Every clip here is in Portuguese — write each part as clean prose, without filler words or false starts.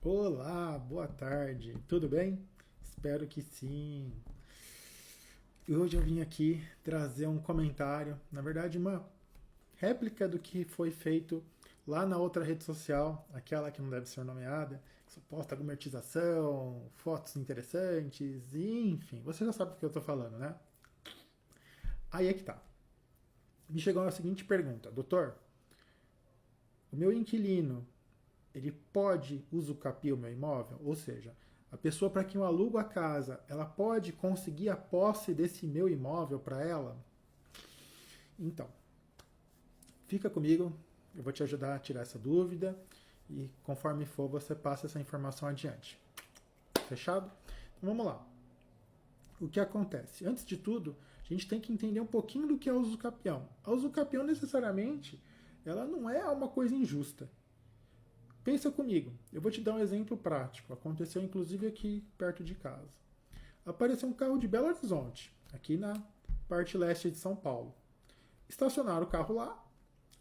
Olá, boa tarde, tudo bem? Espero que sim. E hoje eu vim aqui trazer um comentário, na verdade, uma réplica do que foi feito lá na outra rede social, aquela que não deve ser nomeada, que só posta gourmetização, fotos interessantes, enfim, você já sabe do que eu tô falando, né? Aí é que tá. Me chegou a seguinte pergunta: doutor, o meu inquilino ele pode usucapiar o meu imóvel? Ou seja, a pessoa para quem eu alugo a casa, ela pode conseguir a posse desse meu imóvel para ela? Então, fica comigo, eu vou te ajudar a tirar essa dúvida e conforme for você passa essa informação adiante. Fechado? Então vamos lá. O que acontece? Antes de tudo, a gente tem que entender um pouquinho do que é o usucapião. A usucapião necessariamente, ela não é uma coisa injusta. Pensa comigo, eu vou te dar um exemplo prático. Aconteceu inclusive aqui perto de casa. Apareceu um carro de Belo Horizonte, aqui na parte leste de São Paulo. Estacionaram o carro lá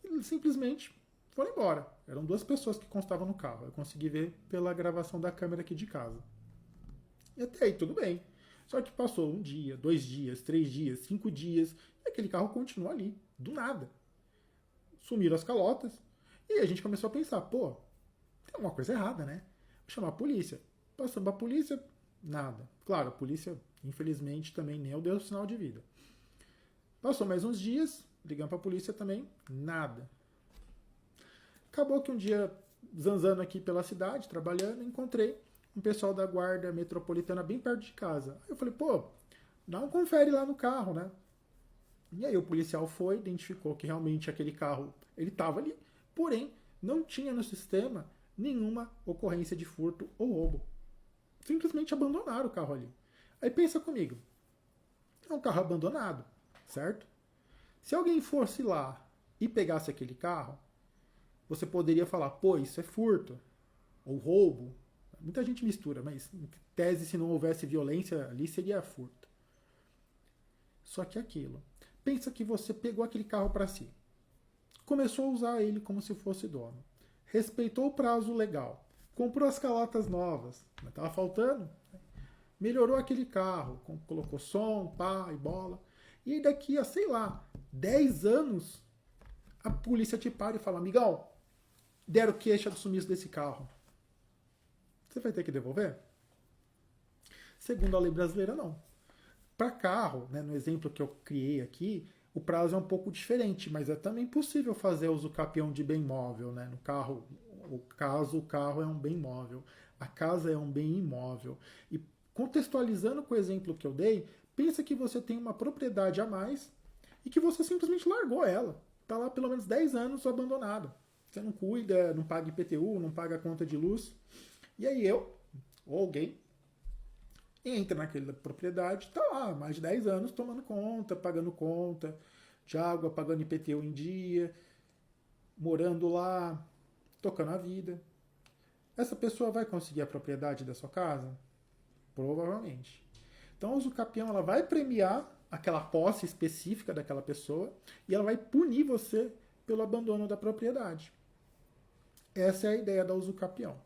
e simplesmente foram embora. Eram duas pessoas que constavam no carro. Eu consegui ver pela gravação da câmera aqui de casa. E até aí tudo bem. Só que passou um dia, 2 dias, 3 dias, 5 dias e aquele carro continua ali, do nada. Sumiram as calotas e a gente começou a pensar, pô, tem alguma coisa errada, né? Vou chamar a polícia. Passamos a polícia, nada. Claro, a polícia, infelizmente, também nem deu sinal de vida. Passou mais uns dias, ligamos para a polícia também, nada. Acabou que um dia, zanzando aqui pela cidade, trabalhando, encontrei um pessoal da guarda metropolitana bem perto de casa. Aí eu falei, pô, dá um confere lá no carro, né? E aí o policial foi, identificou que realmente aquele carro, ele estava ali, porém, não tinha no sistema nenhuma ocorrência de furto ou roubo. Simplesmente abandonaram o carro ali. Aí pensa comigo, é um carro abandonado, certo? Se alguém fosse lá e pegasse aquele carro, você poderia falar, pô, isso é furto ou roubo. Muita gente mistura, mas em tese, se não houvesse violência ali, seria furto. Só que aquilo. Pensa que você pegou aquele carro para si. Começou a usar ele como se fosse dono. Respeitou o prazo legal. Comprou as calotas novas. Estava faltando. Melhorou aquele carro. Colocou som, pá e bola. E daqui a, sei lá, 10 anos, a polícia te para e fala, amigão, deram queixa do sumiço desse carro. Você vai ter que devolver? Segundo a lei brasileira, não. Para carro, né, no exemplo que eu criei aqui, o prazo é um pouco diferente, mas é também possível fazer uso capião de bem móvel. Né? No carro, o carro é um bem móvel, a casa é um bem imóvel. E contextualizando com o exemplo que eu dei, pensa que você tem uma propriedade a mais e que você simplesmente largou ela. Está lá pelo menos 10 anos abandonada. Você não cuida, não paga IPTU, não paga conta de luz. E aí eu, ou alguém, entra naquela propriedade, está lá há mais de 10 anos tomando conta, pagando conta de água, pagando IPTU em dia, morando lá, tocando a vida. Essa pessoa vai conseguir a propriedade da sua casa? Provavelmente. Então a usucapião ela vai premiar aquela posse específica daquela pessoa e ela vai punir você pelo abandono da propriedade. Essa é a ideia da usucapião,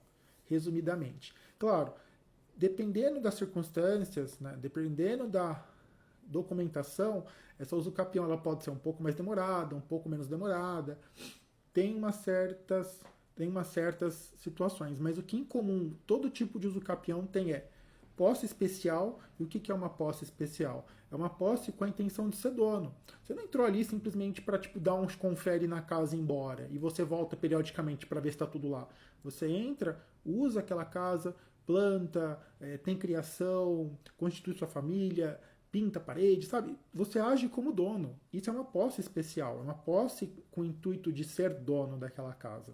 resumidamente. Claro, dependendo das circunstâncias, né, dependendo da documentação, essa usucapião ela pode ser um pouco mais demorada, um pouco menos demorada. Tem umas certas situações, mas o que em comum todo tipo de usucapião tem é posse especial. E o que é uma posse especial? É uma posse com a intenção de ser dono. Você não entrou ali simplesmente para tipo, dar uns confere na casa e ir embora, e você volta periodicamente para ver se está tudo lá. Você entra, usa aquela casa, planta, tem criação, constitui sua família, pinta a parede, sabe? Você age como dono. Isso é uma posse especial, é uma posse com o intuito de ser dono daquela casa.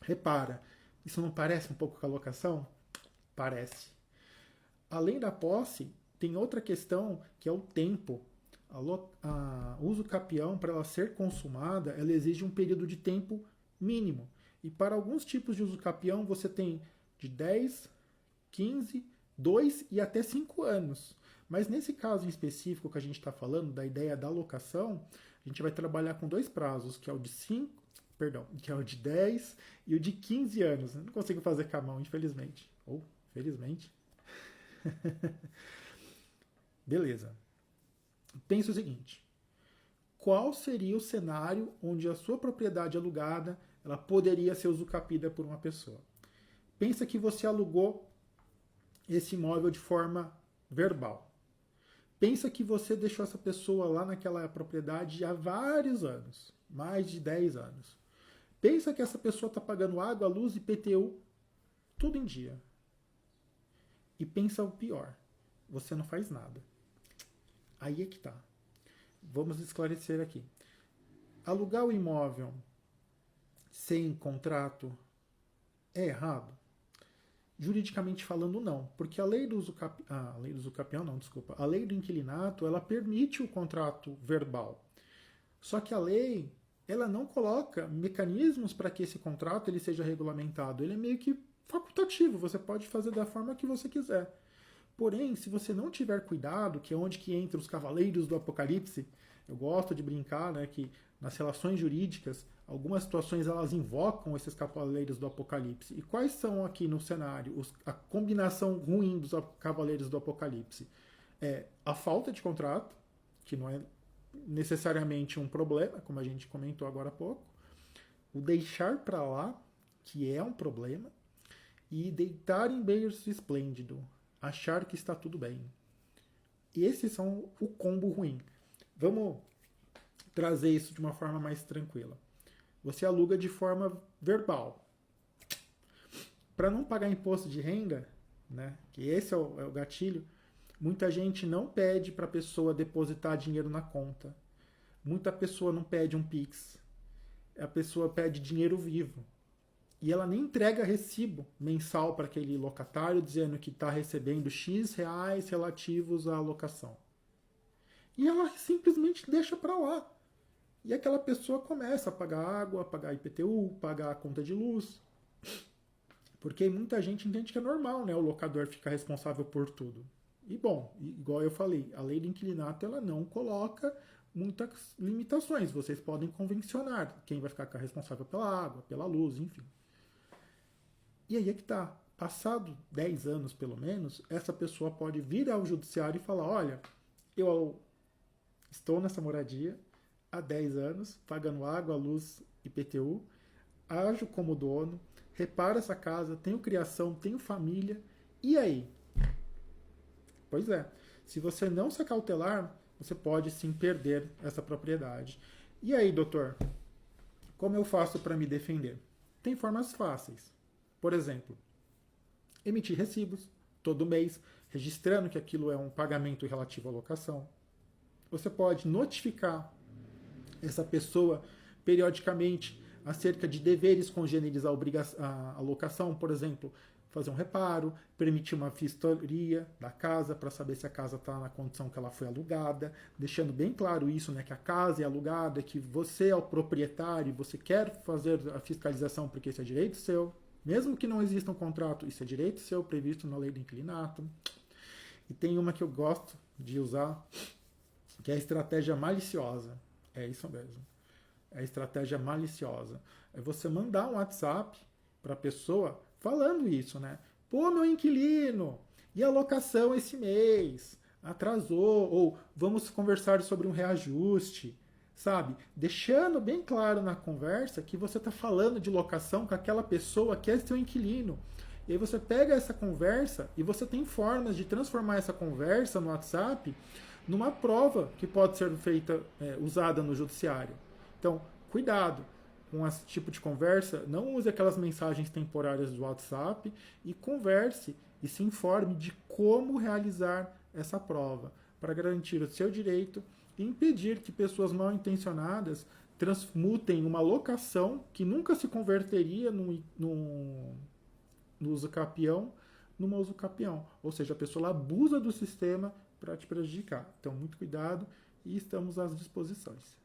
Repara, isso não parece um pouco com a locação? Parece. Além da posse, tem outra questão que é o tempo. A uso capião, para ela ser consumada, ela exige um período de tempo mínimo. E para alguns tipos de uso capião, você tem de 10, 15, 2 e até 5 anos. Mas nesse caso em específico que a gente está falando, da ideia da locação, a gente vai trabalhar com dois prazos, que é o de 5, perdão, que é o de 10 e o de 15 anos. Eu não consigo fazer com a mão, infelizmente. Ou, felizmente. Beleza. Pensa o seguinte. Qual seria o cenário onde a sua propriedade alugada ela poderia ser usucapida por uma pessoa? Pensa que você alugou esse imóvel de forma verbal. Pensa que você deixou essa pessoa lá naquela propriedade há vários anos, mais de 10 anos. Pensa que essa pessoa está pagando água, luz e IPTU tudo em dia. E pensa o pior, você não faz nada. Aí é que tá. Vamos esclarecer aqui. Alugar o imóvel sem contrato é errado? Juridicamente falando, não. Porque a lei do usucapião, não, desculpa. A lei do inquilinato, ela permite o contrato verbal. Só que a lei, ela não coloca mecanismos para que esse contrato ele seja regulamentado. Ele é meio que facultativo. Você pode fazer da forma que você quiser. Porém, se você não tiver cuidado, que é onde que entra os cavaleiros do apocalipse, eu gosto de brincar, né, que nas relações jurídicas, algumas situações elas invocam esses cavaleiros do apocalipse. E quais são aqui no cenário a combinação ruim dos cavaleiros do apocalipse? É a falta de contrato, que não é necessariamente um problema, como a gente comentou agora há pouco, o deixar para lá, que é um problema, e deitar em berço esplêndido, achar que está tudo bem. Esses são o combo ruim. Vamos trazer isso de uma forma mais tranquila. Você aluga de forma verbal. Para não pagar imposto de renda, né, que esse é o gatilho, muita gente não pede para a pessoa depositar dinheiro na conta. Muita pessoa não pede um Pix. A pessoa pede dinheiro vivo. E ela nem entrega recibo mensal para aquele locatário dizendo que está recebendo X reais relativos à locação. E ela simplesmente deixa para lá. E aquela pessoa começa a pagar água, a pagar IPTU, pagar a conta de luz. Porque muita gente entende que é normal, né, o locador ficar responsável por tudo. E bom, igual eu falei, a lei do inquilinato ela não coloca muitas limitações. Vocês podem convencionar quem vai ficar responsável pela água, pela luz, enfim. E aí é que tá. Passado 10 anos, pelo menos, essa pessoa pode vir ao judiciário e falar, olha, eu estou nessa moradia há 10 anos, pagando água, luz, IPTU, ajo como dono, reparo essa casa, tenho criação, tenho família, e aí? Pois é, se você não se acautelar, você pode sim perder essa propriedade. E aí, doutor, como eu faço para me defender? Tem formas fáceis. Por exemplo, emitir recibos todo mês, registrando que aquilo é um pagamento relativo à locação. Você pode notificar essa pessoa periodicamente acerca de deveres congêneres à locação, por exemplo, fazer um reparo, permitir uma vistoria da casa para saber se a casa está na condição que ela foi alugada, deixando bem claro isso, né, que a casa é alugada, que você é o proprietário, você quer fazer a fiscalização porque isso é direito seu, mesmo que não exista um contrato, isso é direito seu previsto na lei do inquilinato. E tem uma que eu gosto de usar, que é a estratégia maliciosa. É isso mesmo. É a estratégia maliciosa. É você mandar um WhatsApp para a pessoa falando isso, né? Pô, meu inquilino, e a locação esse mês? Atrasou. Ou vamos conversar sobre um reajuste. Sabe? Deixando bem claro na conversa que você está falando de locação com aquela pessoa que é seu inquilino. E aí você pega essa conversa e você tem formas de transformar essa conversa no WhatsApp numa prova que pode ser feita, usada no judiciário. Então, cuidado com esse tipo de conversa, não use aquelas mensagens temporárias do WhatsApp e converse e se informe de como realizar essa prova para garantir o seu direito e impedir que pessoas mal intencionadas transmutem uma locação que nunca se converteria no usucapião numa usucapião. Ou seja, a pessoa abusa do sistema para te prejudicar. Então, muito cuidado e estamos às disposições.